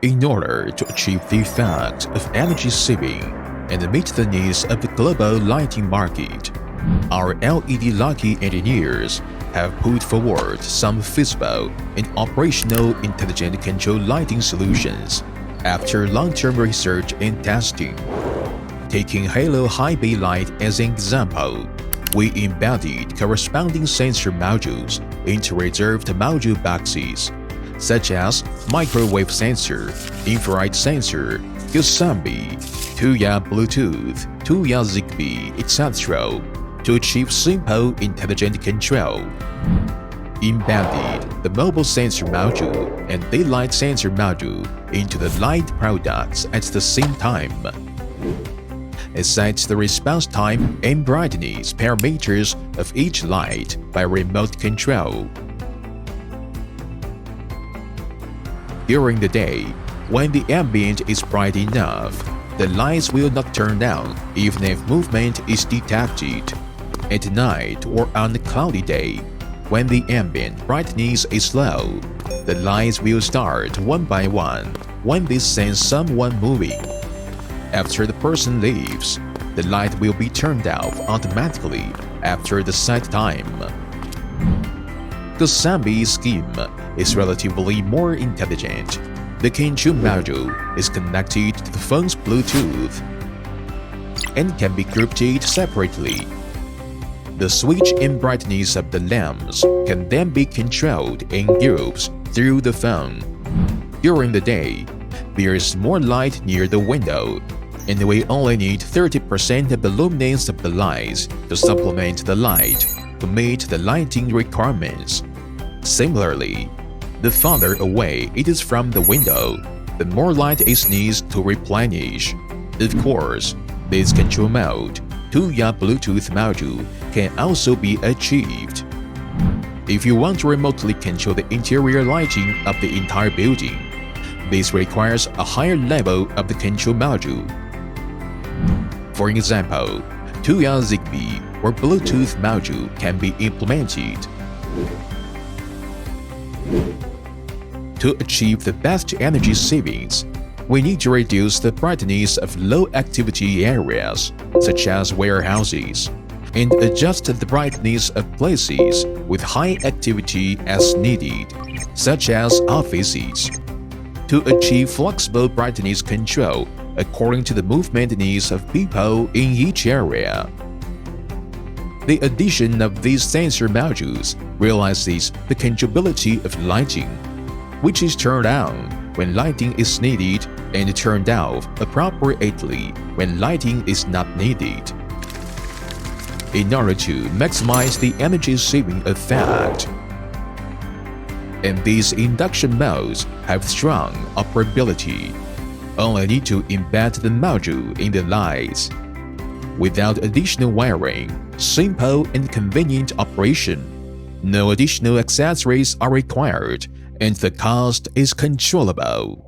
In order to achieve the effect of energy saving and meet the needs of the global lighting market, our LEDLUCKY engineers have put forward some feasible and operational intelligent control lighting solutions after long-term research and testing. Taking halo high bay light as an example, we embedded corresponding sensor modules into reserved module boxes, such as microwave sensor, infrared sensor, USB, 2-way Bluetooth, 2-way Zigbee, etc., to achieve simple intelligent control. Embedded the mobile sensor module and daylight sensor module into the light products at the same time. It sets the response time and brightness parameters of each light by remote control. During the day, when the ambient is bright enough, the lights will not turn on even if movement is detected. At night or on a cloudy day, when the ambient brightness is low, the lights will start one by one when they sense someone moving. After the person leaves, the light will be turned off automatically after the set time. The Sambi scheme is relatively more intelligent. The control module is connected to the phone's Bluetooth and can be grouped separately. The switch and brightness of the lamps can then be controlled in groups through the phone. During the day, there is more light near the window, and we only need 30% of the luminance of the lights to supplement the light to meet the lighting requirements. Similarly, the farther away it is from the window, the more light it needs to replenish. Of course, this control mode, 2-way Bluetooth module, can also be achieved. If you want to remotely control the interior lighting of the entire building, this requires a higher level of the control module. For example, 2-way Zigbee or Bluetooth module can be implemented. To achieve the best energy savings, we need to reduce the brightness of low-activity areas, such as warehouses, and adjust the brightness of places with high activity as needed, such as offices. To achieve flexible brightness control according to the movement needs of people in each area. The addition of these sensor modules realizes the controllability of lighting, which is turned on when lighting is needed and turned off appropriately when lighting is not needed. In order to maximize the energy-saving effect, and these induction modes have strong operability, only need to embed the module in the lights. Without additional wiring, simple and convenient operation. No additional accessories are required, and the cost is controllable.